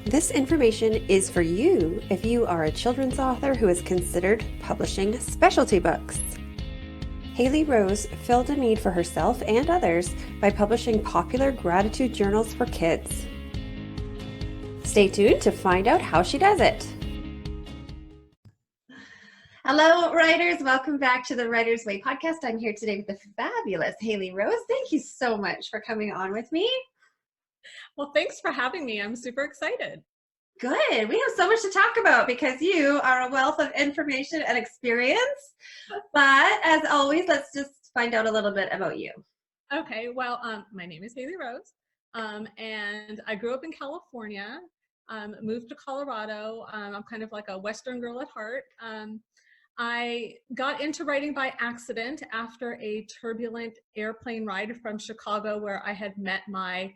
This information is for you if you are a children's author who is considered publishing specialty books. Hayley Rose filled a need for herself and others by publishing popular gratitude journals for kids. Stay tuned to find out how she does it. Hello, writers. Welcome back to the Writer's Way podcast. I'm here today with the fabulous Hayley Rose. Thank you so much for coming on with me. Well, thanks for having me. I'm super excited. Good. We have so much to talk about because you are a wealth of information and experience. But as always, let's just find out a little bit about you. Okay. Well, my name is Hayley Rose, and I grew up in California, moved to Colorado. I'm kind of like a Western girl at heart. I got into writing by accident after a turbulent airplane ride from Chicago where I had met my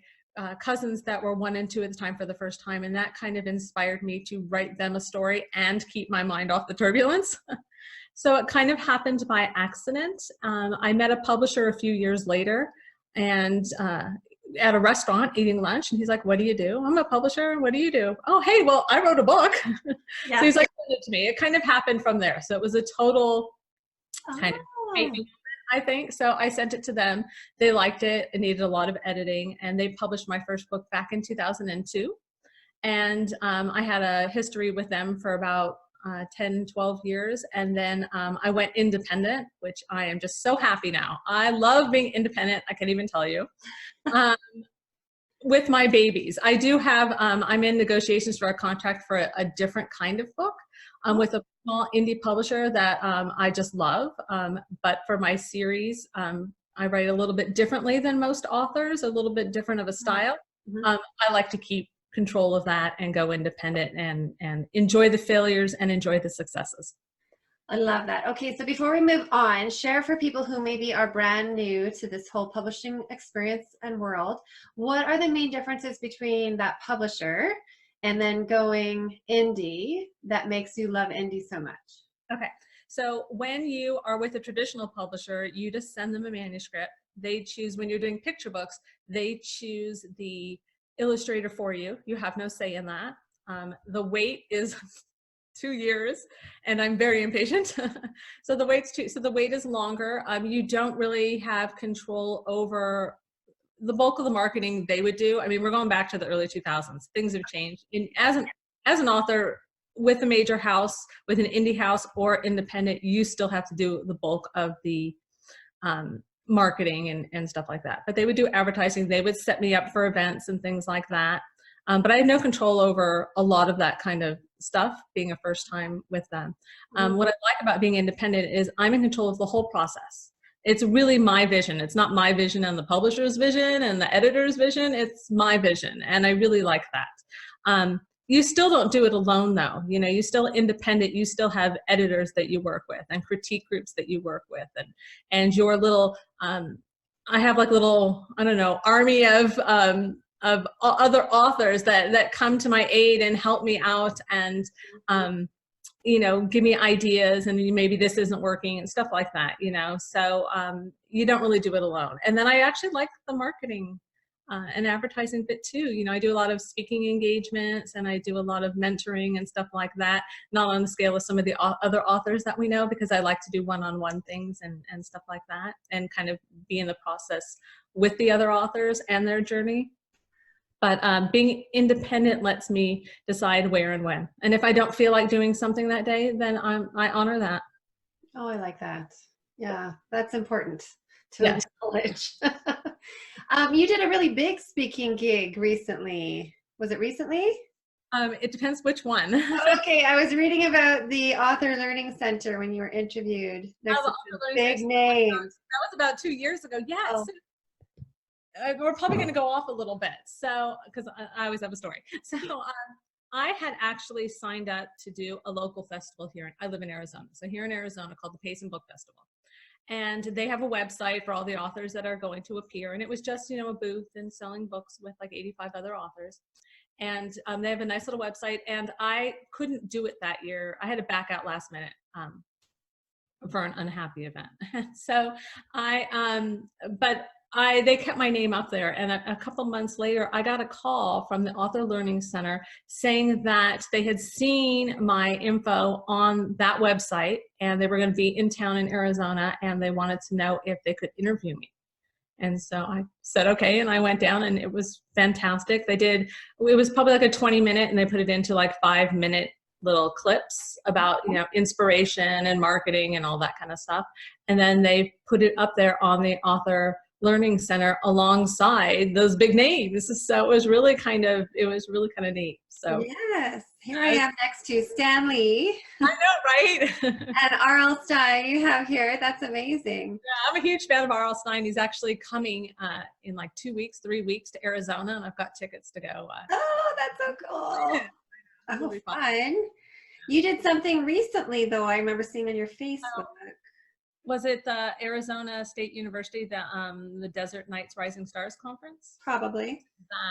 cousins that were 1 and 2 at the time for the first time, and that kind of inspired me to write them a story and keep my mind off the turbulence. So it kind of happened by accident. I met a publisher a few years later and at a restaurant eating lunch, and he's like, "What do you do?" "I'm a publisher." "What do you do?" "Oh, hey, well, I wrote a book." Yeah. So he's like, "Send it to me." It kind of happened from there. So it was a total kind of I think. So I sent it to them. They liked it. It needed a lot of editing, and they published my first book back in 2002. And I had a history with them for about 10, 12 years. And then I went independent, which I am just so happy now. I love being independent. I can't even tell you. With my babies, I do have, I'm in negotiations for a contract for a different kind of book with a small indie publisher that I just love. But for my series, I write a little bit differently than most authors, a little bit different of a style. I like to keep control of that and go independent and enjoy the failures and enjoy the successes. I love that. Okay, so before we move on, share for people who maybe are brand new to this whole publishing experience and world, what are the main differences between that publisher and then going indie that makes you love indie so much? Okay, so when you are with a traditional publisher, you just send them a manuscript. They choose, when you're doing picture books, they choose the illustrator for you. You have no say in that. The wait is 2 years, and I'm very impatient. So the wait is longer. You don't really have control over the bulk of the marketing they would do. I mean, we're going back to the early 2000s. Things have changed. And as an author with a major house, with an indie house or independent, you still have to do the bulk of the marketing and stuff like that. But they would do advertising. They would set me up for events and things like that. But I had no control over a lot of that kind of stuff, being a first time with them. What I like about being independent is I'm in control of the whole process. It's really my vision. It's not my vision and the publisher's vision and the editor's vision. It's my vision, and I really like that. You still don't do it alone, though. You know, you're still independent. You still have editors that you work with and critique groups that you work with, and your little. I have like little, I don't know, army of other authors that come to my aid and help me out and you know, give me ideas and maybe this isn't working and stuff like that, you know. So you don't really do it alone. And then I actually like the marketing and advertising bit too. You know, I do a lot of speaking engagements and I do a lot of mentoring and stuff like that, not on the scale of some of the other authors that we know, because I like to do one-on-one things and stuff like that and kind of be in the process with the other authors and their journey. But being independent lets me decide where and when. And if I don't feel like doing something that day, then I honor that. Oh, I like that. Yeah, that's important to acknowledge. You did a really big speaking gig recently. Was it recently? It depends which one. Okay, I was reading about the Author Learning Center when you were interviewed. Next to big names. That was about 2 years ago. Yes. Oh. We're probably going to go off a little bit, so because I always have a story. So I had actually signed up to do a local festival here. I live in Arizona, so here in Arizona called the Payson Book Festival, and they have a website for all the authors that are going to appear. And it was just, you know, a booth and selling books with like 85 other authors. And they have a nice little website. And I couldn't do it that year. I had to back out last minute. For an unhappy event. So but They kept my name up there, and a couple months later, I got a call from the Author Learning Center saying that they had seen my info on that website, and they were going to be in town in Arizona, and they wanted to know if they could interview me. And so I said, okay, and I went down, and it was fantastic. It was probably like a 20-minute, and they put it into like 5-minute little clips about, inspiration and marketing and all that kind of stuff. And then they put it up there on the Author Learning Center alongside those big names. So it was really kind of neat. So yes, here I am next to Stan Lee. I know, right? And R.L. Stein you have here. That's amazing. Yeah, I'm a huge fan of R.L. Stein. He's actually coming in like 3 weeks to Arizona, and I've got tickets to go. Oh, that's so cool. Oh, fun. You did something recently, though. I remember seeing on your Facebook. Was it the Arizona State University, the Desert Nights Rising Stars Conference? Probably.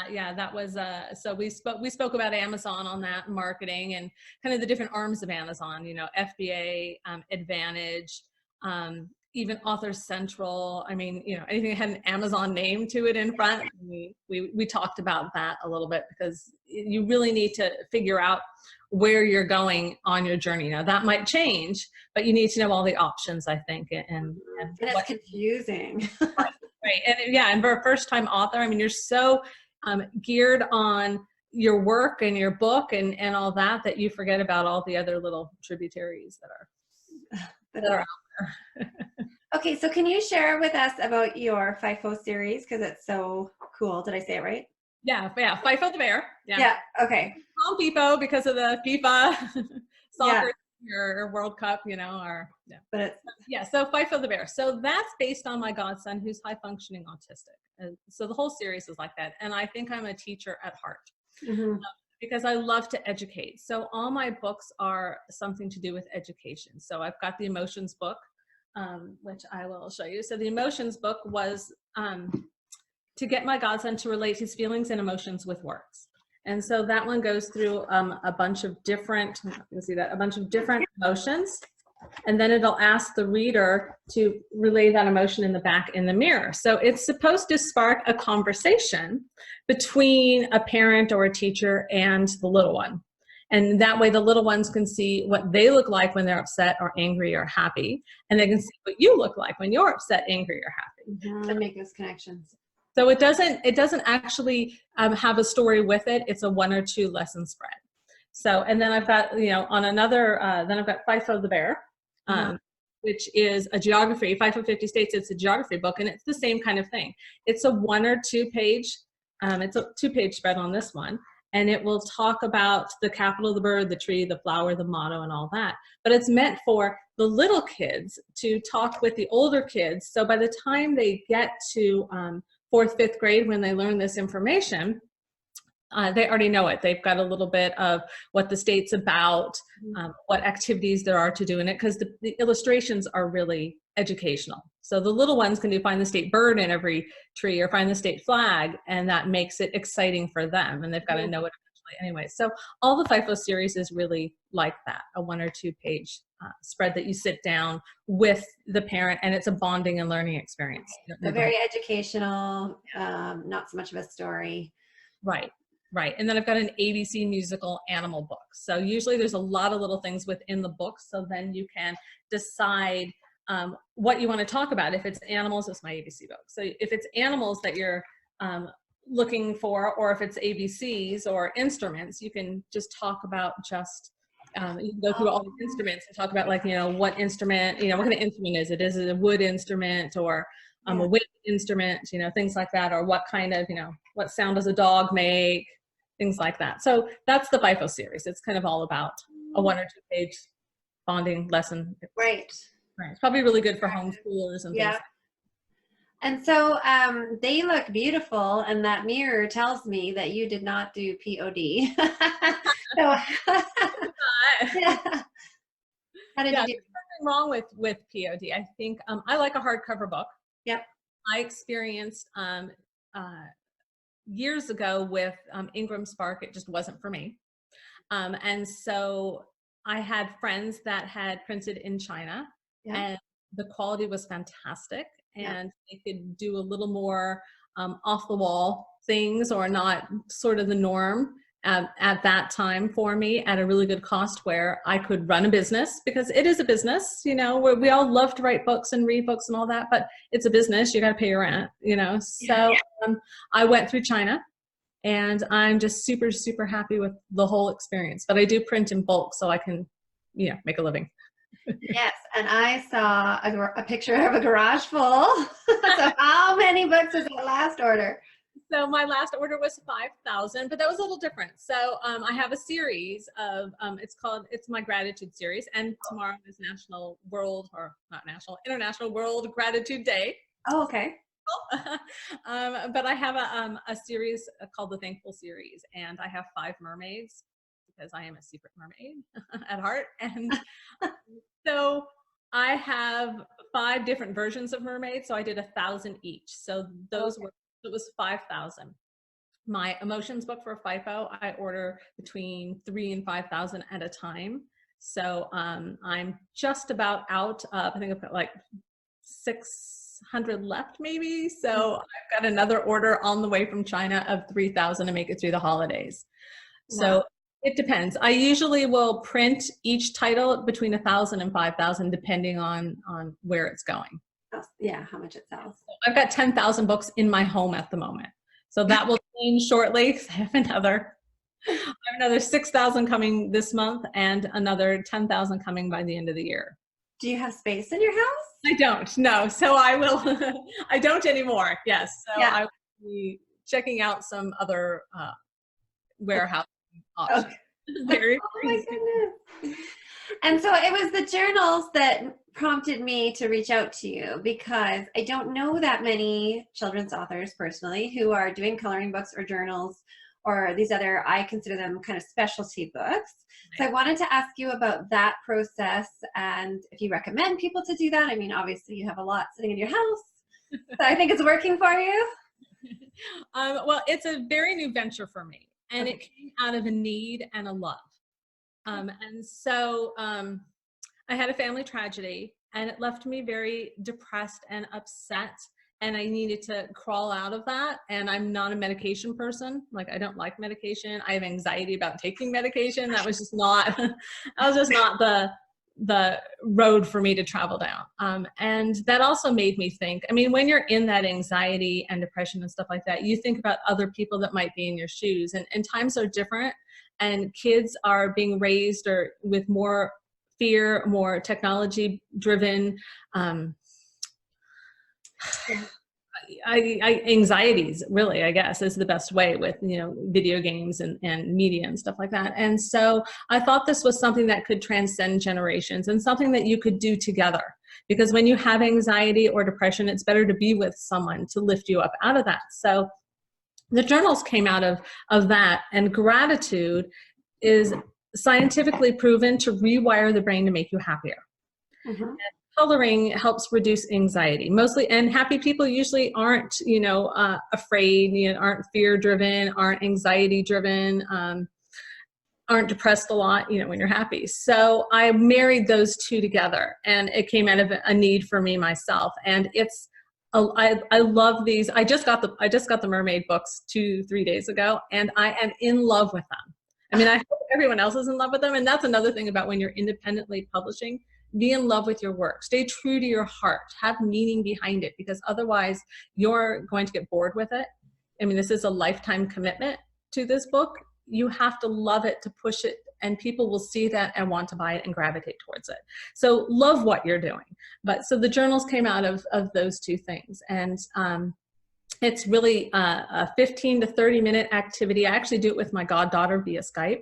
Yeah, that was, so we spoke about Amazon on that, marketing and kind of the different arms of Amazon, FBA, Advantage, even Author Central. I mean, anything that had an Amazon name to it in front. We talked about that a little bit, because you really need to figure out where you're going on your journey. Now that might change, but you need to know all the options, I think. And it's confusing. Right. And for a first-time author, I mean, you're so geared on your work and your book and all that you forget about all the other little tributaries that are out there. Okay, so can you share with us about your FIFO series, because it's so cool? Did I say it right? Yeah, FIFO the Bear. Yeah, okay. Call FIFO because of the FIFA soccer or World Cup, But so FIFO the Bear. So that's based on my godson, who's high functioning autistic. And so the whole series is like that. And I think I'm a teacher at heart. Mm-hmm. Because I love to educate. So all my books are something to do with education. So I've got the emotions book, which I will show you. So the emotions book was to get my godson to relate his feelings and emotions with words. And so that one goes through a bunch of different, emotions. And then it'll ask the reader to relay that emotion in the back in the mirror. So it's supposed to spark a conversation between a parent or a teacher and the little one. And that way the little ones can see what they look like when they're upset or angry or happy. And they can see what you look like when you're upset, angry, or happy. Mm-hmm. And make those connections. So it doesn't actually have a story with it. It's a 1 or 2 lesson spread. So, and then I've got, on another, then I've got FIFO the Bear, which is a geography, FIFO 50 States, it's a geography book, and it's the same kind of thing. It's a 1 or 2 page, it's a 2-page spread on this one, and it will talk about the capital of the bird, the tree, the flower, the motto, and all that. But it's meant for the little kids to talk with the older kids. So by the time they get to 4th, 5th grade, when they learn this information, they already know it. They've got a little bit of what the state's about, what activities there are to do in it, because the illustrations are really educational. So the little ones can find the state bird in every tree or find the state flag, and that makes it exciting for them, and they've got to know it eventually anyway. So all the FIFO series is really like that, a 1 or 2 page spread that you sit down with the parent, and it's a bonding and learning experience. So very educational, not so much of a story. Right. And then I've got an ABC musical animal book. So usually there's a lot of little things within the book. So then you can decide what you want to talk about. If it's animals, it's my ABC book. So if it's animals that you're looking for, or if it's ABCs or instruments, you can just talk about you can go through all the instruments and talk about, like, what instrument, what kind of instrument is it? Is it a wood instrument or a wind instrument, things like that, or what kind of, what sound does a dog make, things like that. So that's the FIFO series. It's kind of all about a 1 or 2 page bonding lesson. Right. It's probably really good for homeschoolers and things like that. And so they look beautiful, and that mirror tells me that you did not do POD. So, how did you do? There's nothing wrong with POD. I think I like a hardcover book. Yep. I experienced years ago with Ingram Spark. It just wasn't for me. And so I had friends that had printed in China, and the quality was fantastic. and they could do a little more off the wall things, or not sort of the norm at that time for me, at a really good cost where I could run a business, because it is a business, you know, where we all love to write books and read books and all that, but it's a business. You got to pay your rent, you know. So I went through China, and I'm just super, super happy with the whole experience. But I do print in bulk so I can, you know, make a living. Yes, and I saw a picture of a garage full. So how many books was that last order? So my last order was 5,000, but that was a little different. So I have a series of, it's my gratitude series, and tomorrow is International World Gratitude Day. Oh, okay. But I have a series called the Thankful Series, and I have 5 mermaids, because I am a secret mermaid at heart. And so I have 5 different versions of mermaids. So I did 1,000 each. So it was 5,000. My emotions book for FIFO, I order between 3,000 and 5,000 at a time. So I'm just about out of, I think I've got like 600 left maybe. So I've got another order on the way from China of 3,000 to make it through the holidays. So it depends. I usually will print each title between 1,000 and 5,000, depending on where it's going. Yeah, how much it sells. I've got 10,000 books in my home at the moment. So that will change shortly. I have another 6,000 coming this month, and another 10,000 coming by the end of the year. Do you have space in your house? I don't, no. So I will, I don't anymore. Yes. So I will be checking out some other warehouse options. Okay. Oh my goodness. And so it was the journals that prompted me to reach out to you, because I don't know that many children's authors personally who are doing coloring books or journals, or these other, I consider them kind of specialty books. So I wanted to ask you about that process, and if you recommend people to do that. I mean, obviously you have a lot sitting in your house, so I think it's working for you. Well, it's a very new venture for me, and it came out of a need and a love. And so I had a family tragedy, and it left me very depressed and upset, and I needed to crawl out of that. And I'm not a medication person. Like, I don't like medication. I have anxiety about taking medication. That was just not, the road for me to travel down. And that also made me think, I mean, when you're in that anxiety and depression and stuff like that, you think about other people that might be in your shoes, and times are different, and kids are being raised or with more fear, more technology driven, anxieties, really, I guess, is the best way, with, you know, video games and media and stuff like that. And so I thought this was something that could transcend generations, and something that you could do together, because when you have anxiety or depression, it's better to be with someone to lift you up out of that. So the journals came out of that, and gratitude is scientifically proven to rewire the brain to make you happier. Mm-hmm. Coloring helps reduce anxiety mostly, and happy people usually aren't, you know, afraid, you know, aren't fear driven, aren't anxiety driven, aren't depressed a lot, you know, when you're happy. So I married those two together, and it came out of a need for me myself. And it's, I love these. I just got the mermaid books 2-3 days ago, and I am in love with them. I mean, I hope everyone else is in love with them. And that's another thing about when you're independently publishing: be in love with your work, stay true to your heart, have meaning behind it, because otherwise you're going to get bored with it. I mean, this is a lifetime commitment to this book. You have to love it to push it, and people will see that and want to buy it and gravitate towards it. So love what you're doing. But so the journals came out of those two things. And it's really a 15 to 30 minute activity. I actually do it with my goddaughter via Skype,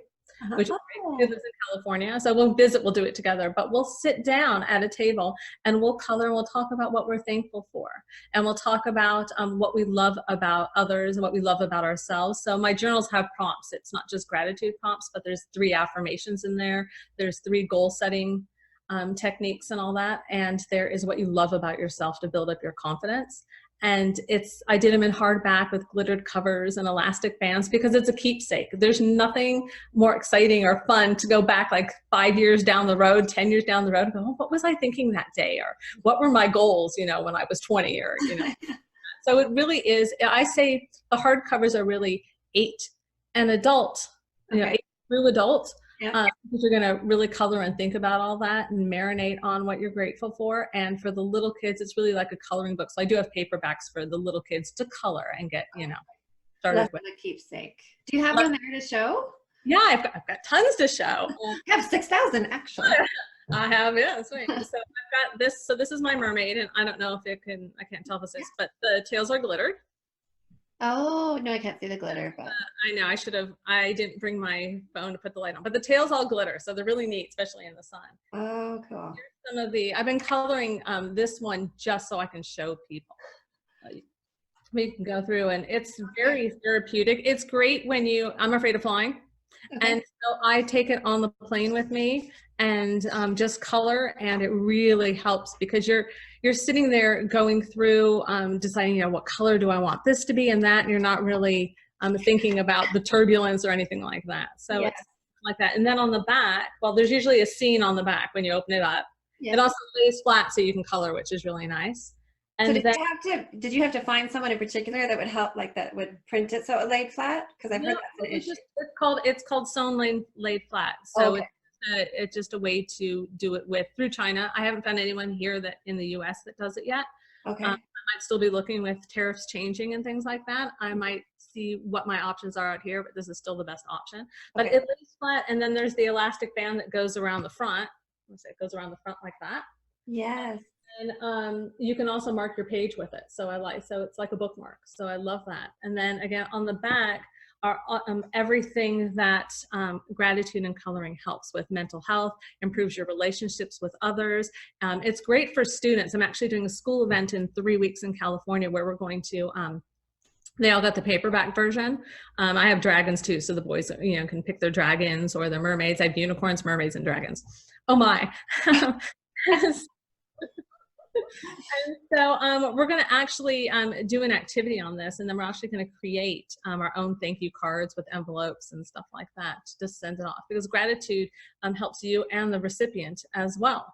which is great. She lives in California. So we'll do it together, but we'll sit down at a table and we'll color, and we'll talk about what we're thankful for. And we'll talk about what we love about others and what we love about ourselves. So my journals have prompts. It's not just gratitude prompts, but there's 3 affirmations in there. There's 3 goal setting techniques and all that. And there is what you love about yourself to build up your confidence. And I did them in hardback with glittered covers and elastic bands because it's a keepsake. There's nothing more exciting or fun to go back like 5 years down the road, 10 years down the road and go, oh, what was I thinking that day? Or what were my goals, you know, when I was 20 or, you know. So it really is, I say the hard covers are really 8 and adult, you know, 8 through adult. Yeah. Because you're going to really color and think about all that and marinate on what you're grateful for. And for the little kids, it's really like a coloring book. So I do have paperbacks for the little kids to color and get, you know, started with. A keepsake. Do you have one there to show? Yeah, I've got tons to show. You have 6,000 actually. I have, yeah, sweet. So I've got this. So this is my mermaid, and I don't know if it can, I can't tell if it's this, but the tails are glittered. Oh, no, I can't see the glitter, but I know I didn't bring my phone to put the light on, but the tails all glitter. So they're really neat, especially in the sun. oh, cool. Here's some of I've been coloring this one just so I can show people. We can go through and it's very therapeutic. It's great when I'm afraid of flying. Okay. And so I take it on the plane with me and just color, and it really helps because you're sitting there going through deciding, you know, what color do I want this to be and that, and you're not really thinking about the turbulence or anything like that. So yes. It's like that. And then on the back, well, there's usually a scene on the back when you open it up. Yes. It also lays flat so you can color, which is really nice. And so did you have to find someone in particular that would help, like that would print it so it laid flat? Because I've heard that's an issue. It's called sewn laid flat. So okay. It's just a way to do it through China. I haven't found anyone here that in the US that does it yet. Okay. I might still be looking with tariffs changing and things like that. I might see what my options are out here, but this is still the best option. But it lays flat, and then there's the elastic band that goes around the front. Let's say it goes around the front like that. Yes. And you can also mark your page with it. So it's like a bookmark. So I love that. And then again, on the back are everything that gratitude and coloring helps with: mental health, improves your relationships with others. It's great for students. I'm actually doing a school event in 3 weeks in California where we're going to, they all got the paperback version. I have dragons too. So the boys, you know, can pick their dragons or their mermaids. I have unicorns, mermaids, and dragons. Oh my. And so we're going to actually do an activity on this, and then we're actually going to create our own thank you cards with envelopes and stuff like that to send it off, because gratitude helps you and the recipient as well.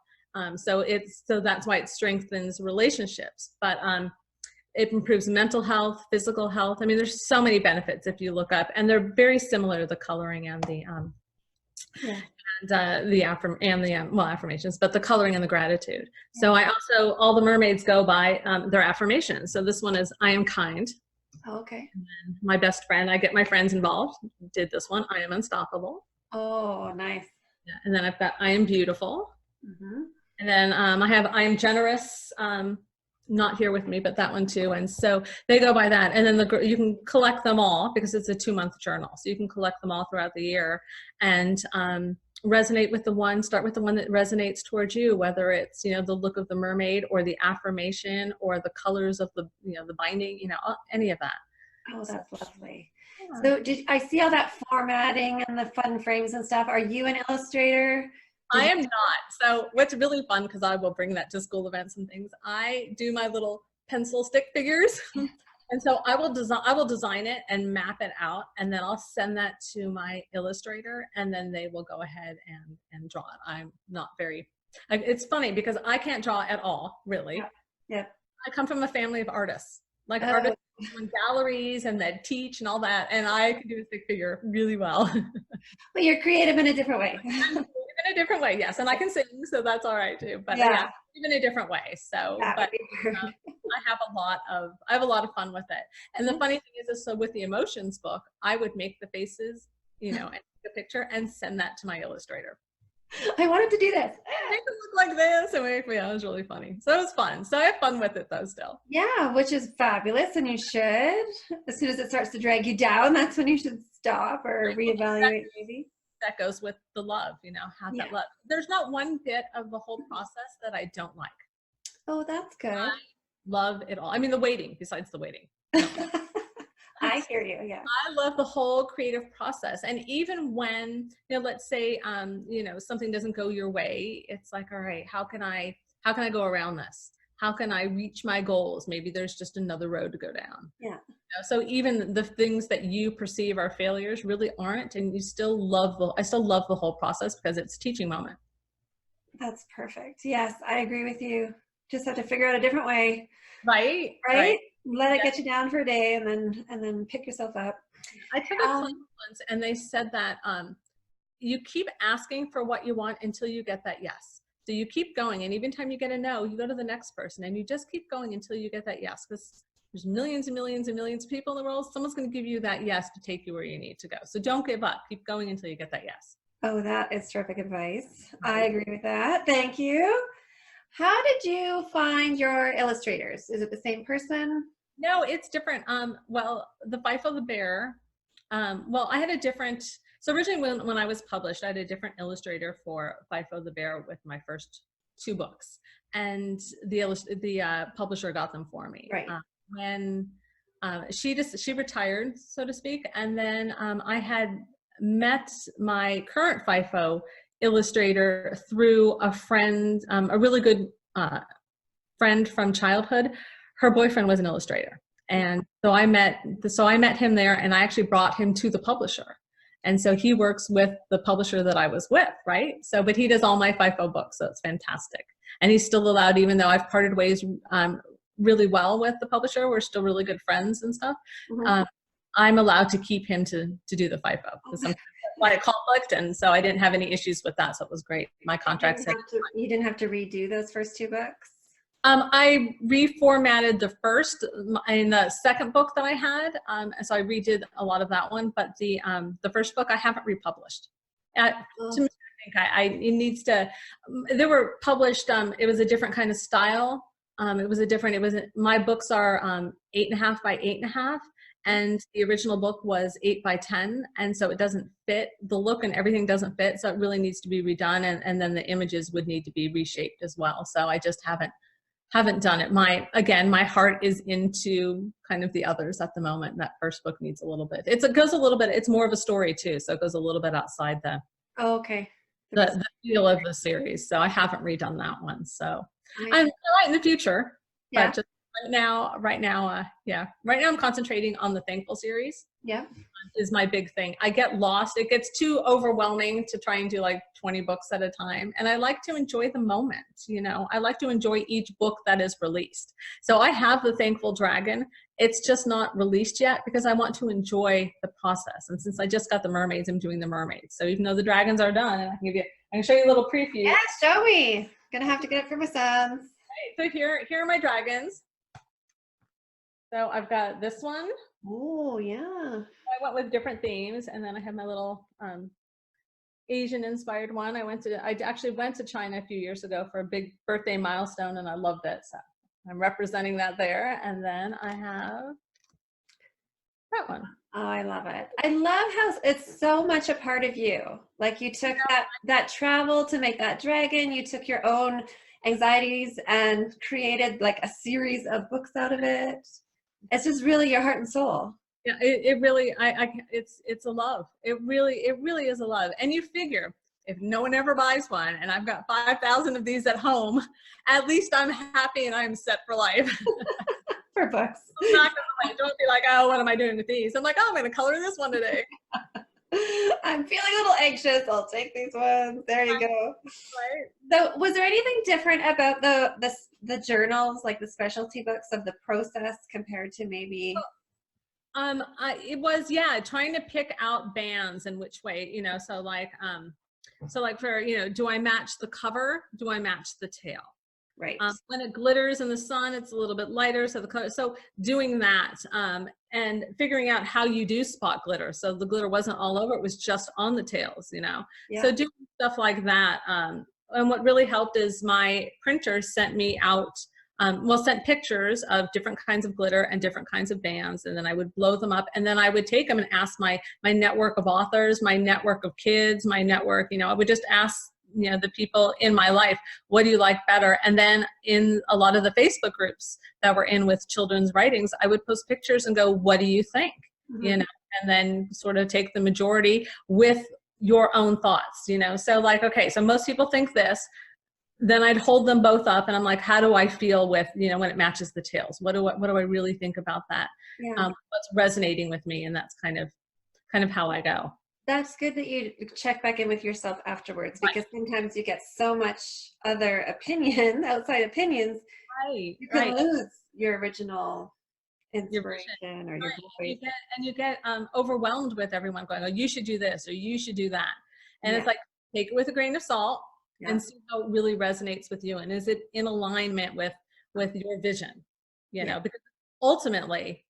So that's why it strengthens relationships, but it improves mental health, physical health. I mean, there's so many benefits if you look up, and they're very similar to the coloring and the affirmations, but the coloring and the gratitude. So all the mermaids go by their affirmations. So this one is, I am kind. Oh, okay. And my best friend, I get my friends involved, did this one, I am unstoppable. Oh, nice. Yeah. And then I've got, I am beautiful. Mm-hmm. And then I have, I am generous. Not here with me, but that one too. And so they go by that. And then you can collect them all because it's a 2-month journal. So you can collect them all throughout the year and resonate with start with the one that resonates towards you, whether it's, you know, the look of the mermaid or the affirmation or the colors of the, you know, the binding, you know, any of that. Oh, that's lovely. Yeah. So did I see all that formatting and the fun frames and stuff? Are you an illustrator? I am not. So what's really fun, because I will bring that to school events and things, I do my little pencil stick figures. And so I will design it and map it out, and then I'll send that to my illustrator, and then they will go ahead and draw it. I'm not very, it's funny because I can't draw at all, really. Yeah. I come from a family of artists, like artists in galleries and that teach and all that, and I can do a stick figure really well. But you're creative in a different way. In a different way, yes, and I can sing, so that's all right too. But yeah, even a different way. So, but I have a lot of fun with it. And the funny thing is so with the emotions book, I would make the faces, you know, and take a picture and send that to my illustrator. I wanted to do this. Make it look like this, and it was really funny. So it was fun. So I have fun with it though still. Yeah, which is fabulous, and you should. As soon as it starts to drag you down, that's when you should stop or reevaluate maybe. That goes with the love, you know, have that love. There's not one bit of the whole process that I don't like. Oh, that's good. I love it all. I mean, the waiting, besides the waiting. I hear you, yeah. I love the whole creative process. And even when, you know, let's say, you know, something doesn't go your way, it's like, all right, how can I go around this? How can I reach my goals? Maybe there's just another road to go down. Yeah. So even the things that you perceive are failures really aren't, and you still love I still love the whole process because it's a teaching moment. That's perfect. Yes, I agree with you. Just have to figure out a different way. Right? Right? Let it Yeah. get you down for a day and then pick yourself up. I took a class once and they said that you keep asking for what you want until you get that yes. So you keep going, and even time you get a no, you go to the next person, and you just keep going until you get that yes, because there's millions and millions and millions of people in the world. Someone's going to give you that yes to take you where you need to go. So don't give up. Keep going until you get that yes. Oh, that is terrific advice. I agree with that. Thank you. How did you find your illustrators? Is it the same person? No, it's different. Well, the FIFO the Bear, well, I had a different, so originally when I was published, I had a different illustrator for FIFO the Bear with my first 2 books. And the publisher got them for me. Right. When she retired, so to speak. And then I had met my current FIFO illustrator through a friend, a really good friend from childhood. Her boyfriend was an illustrator. And so I met him there, and I actually brought him to the publisher. And so he works with the publisher that I was with, right? So, but he does all my FIFO books, so it's fantastic. And he's still allowed, even though I've parted ways really well with the publisher, we're still really good friends and stuff. Mm-hmm. I'm allowed to keep him to do the FIFO. Because sometimes that's quite a conflict, and so I didn't have any issues with that, so it was great. My contract said you didn't have to redo those first 2 books? I reformatted the first in the second book that I had, so I redid a lot of that one. But the first book I haven't republished. To me, I think it needs to. They were published. It was a different kind of style. My books are 8.5 by 8.5, and the original book was 8 by 10, and so it doesn't fit. The look and everything doesn't fit, so it really needs to be redone, and then the images would need to be reshaped as well. So I just haven't done it. My heart is into kind of the others at the moment. That first book needs a little bit. It goes a little bit. It's more of a story too, so it goes a little bit outside the feel of the series. So I haven't redone that one. So I'm in the future, but just right now, I'm concentrating on the Thankful series. Yeah. Is my big thing. I get lost. It gets too overwhelming to try and do like 20 books at a time. And I like to enjoy the moment, I like to enjoy each book that is released. So I have the Thankful Dragon. It's just not released yet because I want to enjoy the process. And since I just got the mermaids, I'm doing the mermaids. So even though the dragons are done, and I can show you a little preview. Yeah, show me. Gonna have to get it for my sons. Right, so here are my dragons. So I've got this one. Oh, yeah. I went with different themes, and then I have my little Asian inspired one. I actually went to China a few years ago for a big birthday milestone, and I loved it. So I'm representing that there. And then I have that one. Oh, I love it. I love how it's so much a part of you. Like you took that travel to make that dragon, you took your own anxieties and created like a series of books out of it. It's just really your heart and soul. Yeah, it really, it's a love. It really is a love. And you figure if no one ever buys one, and I've got 5,000 of these at home, at least I'm happy and I'm set for life. For books. I'm not gonna don't be like, oh, what am I doing with these? I'm like, oh, I'm gonna color this one today. I'm feeling a little anxious. I'll take these ones. There you go. Right. So was there anything different about the journals, like the specialty books, of the process compared to maybe? It was, trying to pick out bands and which way, so like for, do I match the cover? Do I match the tail? Right. When it glitters in the sun, it's a little bit lighter. So the color, so doing that, and figuring out how you do spot glitter. So the glitter wasn't all over, it was just on the tails, Yeah. So doing stuff like that. And what really helped is my printer sent me out, sent pictures of different kinds of glitter and different kinds of bands. And then I would blow them up, and then I would take them and ask my network of authors, my network of kids, my network, I would just ask the people in my life, what do you like better? And then in a lot of the Facebook groups that were in with children's writings, I would post pictures and go, what do you think? Mm-hmm. And then sort of take the majority with your own thoughts, so like, okay, so most people think this, then I'd hold them both up and I'm like, how do I feel with, when it matches the tails? What do I really think about that? Yeah. What's resonating with me? And that's kind of how I go. That's good that you check back in with yourself afterwards, because sometimes you get so much other opinion, outside opinions, Right. you can Right. lose your original Your vision. inspiration or your Right. voice. You get overwhelmed with everyone going, oh, you should do this or you should do that. And Yeah. it's like, take it with a grain of salt Yeah. and see how it really resonates with you. And is it in alignment with your vision? Because ultimately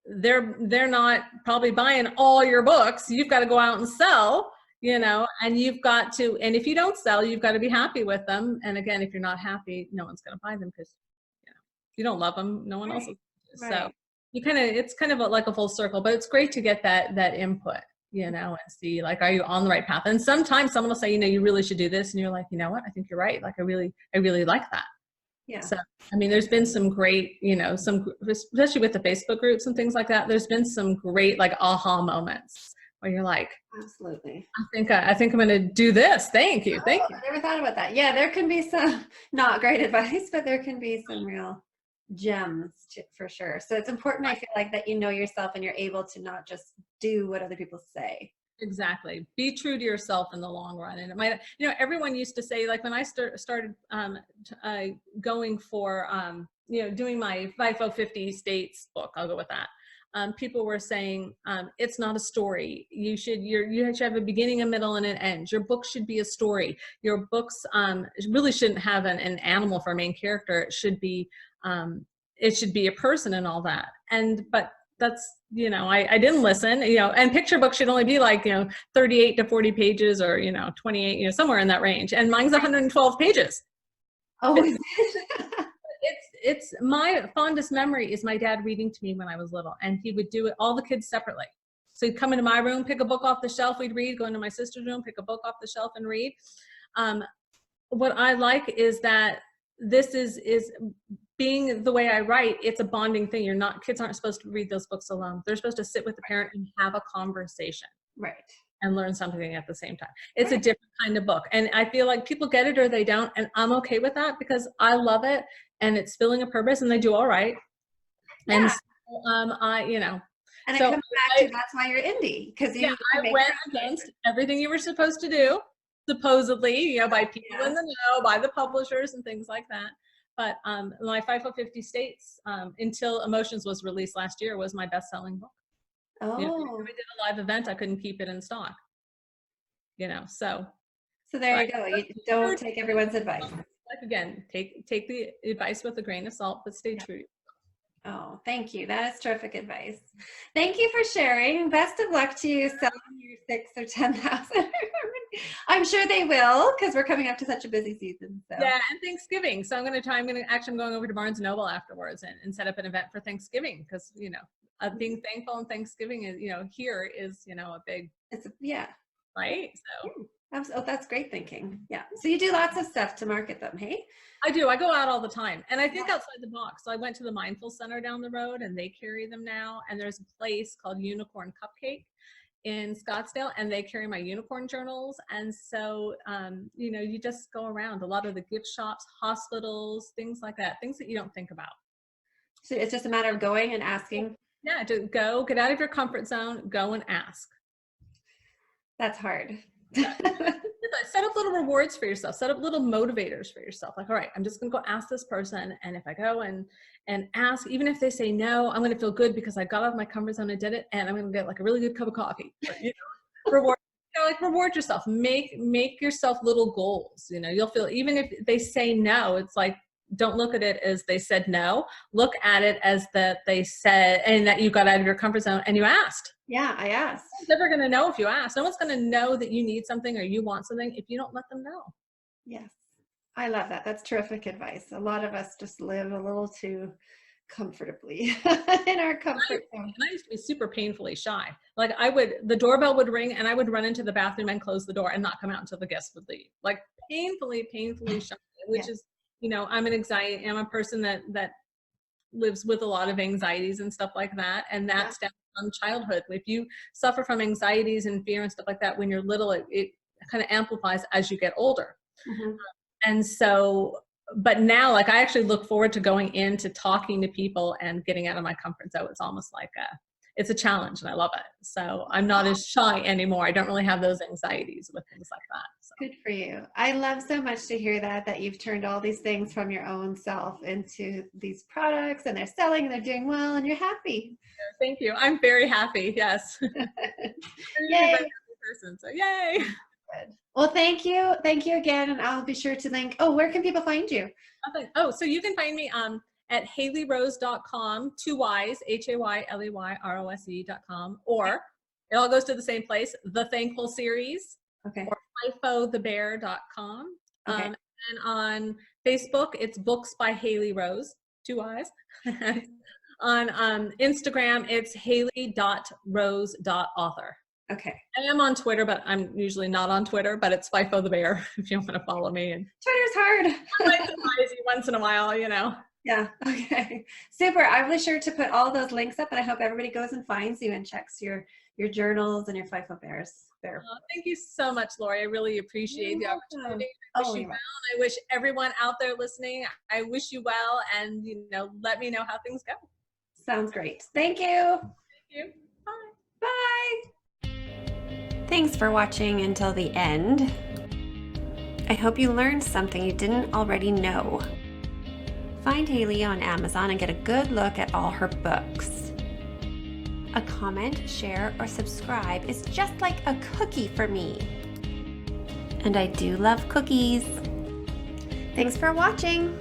they're not probably buying all your books. You've got to go out and sell, and you've got to, and if you don't sell, you've got to be happy with them. And again, if you're not happy, no one's going to buy them, because if you don't love them, no one else will. So it's kind of like a full circle, but it's great to get that input, and see, like, are you on the right path? And sometimes someone will say, you really should do this. And you're like, you know what? I think you're right. Like, I really like that. Yeah. So, I mean, there's been some great, especially with the Facebook groups and things like that, there's been some great, like, aha moments where you're like, absolutely. I think I'm going to do this. Thank you. Thank you. I never thought about that. Yeah. There can be some not great advice, but there can be some real gems for sure. So it's important, I feel like, that you know yourself and you're able to not just do what other people say. Exactly. Be true to yourself in the long run. And it might, everyone used to say, like, when I started going for, doing my FIFO 50 states book, I'll go with that. People were saying, it's not a story. You should have a beginning, a middle, and an end. Your book should be a story. Your books really shouldn't have an animal for a main character. It should be a person and all that. But that's, I didn't listen, and picture books should only be like, 38 to 40 pages or, 28, somewhere in that range. And mine's 112 pages. Oh, is it? It's my fondest memory is my dad reading to me when I was little, and he would do it, all the kids separately. So he'd come into my room, pick a book off the shelf, we'd read, go into my sister's room, pick a book off the shelf and read. What I like is that this is being the way I write, it's a bonding thing. Kids aren't supposed to read those books alone. They're supposed to sit with the parent and have a conversation. Right. And learn something at the same time. It's a different kind of book. And I feel like people get it or they don't. And I'm okay with that, because I love it and it's filling a purpose and they do all right. Yeah. And so, and it comes back to, that's why you're indie. Because I went against everything you were supposed to do, supposedly, by people in the know, by the publishers and things like that. But my FIFO 50 states, until Emotions was released last year, was my best-selling book. Oh. We did a live event, I couldn't keep it in stock. So there you go. You don't take everyone's advice. Like, again, take the advice with a grain of salt, but stay true. Oh, thank you. That is terrific advice. Thank you for sharing. Best of luck to you selling your 6 or 10,000. I'm sure they will, because we're coming up to such a busy season. So. Yeah, and Thanksgiving. So I'm going over to Barnes & Noble afterwards and set up an event for Thanksgiving, because, being thankful and Thanksgiving is, here is, a big, right? So. Oh, that's great thinking. Yeah. So you do lots of stuff to market them, hey? I do. I go out all the time. And I think outside the box. So I went to the Mindful Center down the road, and they carry them now. And there's a place called Unicorn Cupcake in Scottsdale, and they carry my unicorn journals. And so, you just go around a lot of the gift shops, hospitals, things like that, things that you don't think about. So it's just a matter of going and asking. Yeah, to go, get out of your comfort zone, go and ask. That's hard. Set up little rewards for yourself, set up little motivators for yourself. Like, all right, I'm just going to go ask this person. And if I go and ask, even if they say no, I'm going to feel good because I got out of my comfort zone and did it. And I'm going to get like a really good cup of coffee. But, reward yourself, make yourself little goals. You'll feel, even if they say no, it's like, don't look at it as they said no. Look at it as that they said, and that you got out of your comfort zone and you asked. Yeah, I asked. No one's ever going to know if you ask. No one's going to know that you need something or you want something if you don't let them know. Yes. I love that. That's terrific advice. A lot of us just live a little too comfortably in our comfort zone. And I used to be super painfully shy. Like, the doorbell would ring and I would run into the bathroom and close the door and not come out until the guests would leave. Like, painfully shy, which is, I'm a person that lives with a lot of anxieties and stuff like that. And that's down from childhood. If you suffer from anxieties and fear and stuff like that when you're little, it kind of amplifies as you get older. Mm-hmm. And so, but now, like, I actually look forward to going into talking to people and getting out of my comfort zone. It's almost like it's a challenge, and I love it. So I'm not as shy anymore. I don't really have those anxieties with things like that. So. Good for you. I love so much to hear that you've turned all these things from your own self into these products, and they're selling and they're doing well and you're happy. Thank you. I'm very happy. Yes. Yay. I'm a happy person, so yay. Good. Well, thank you. Thank you again. And I'll be sure to link. Oh, where can people find you? Oh, so you can find me at hayleyrose.com, 2 Y's, HAYLEYROSE.com, or it all goes to the same place, The Thankful Series, okay, or FIFOthebear.com. Okay. And on Facebook, it's Books by Hayley Rose, 2 Y's. On Instagram, it's haley.rose.author. Okay. I am on Twitter, but I'm usually not on Twitter, but it's FIFO the Bear if you want to follow me. And Twitter's hard. once in a while, you know. Yeah. Okay. Super. I'll be sure to put all those links up, and I hope everybody goes and finds you and checks your journals and your FIFO Bears. Thank you so much, Lori. I really appreciate the opportunity. I wish you well. I wish everyone out there listening, I wish you well, and let me know how things go. Sounds great. Thank you. Thank you. Bye. Bye. Thanks for watching until the end. I hope you learned something you didn't already know. Find Hayley on Amazon and get a good look at all her books. A comment, share, or subscribe is just like a cookie for me. And I do love cookies. Thanks for watching.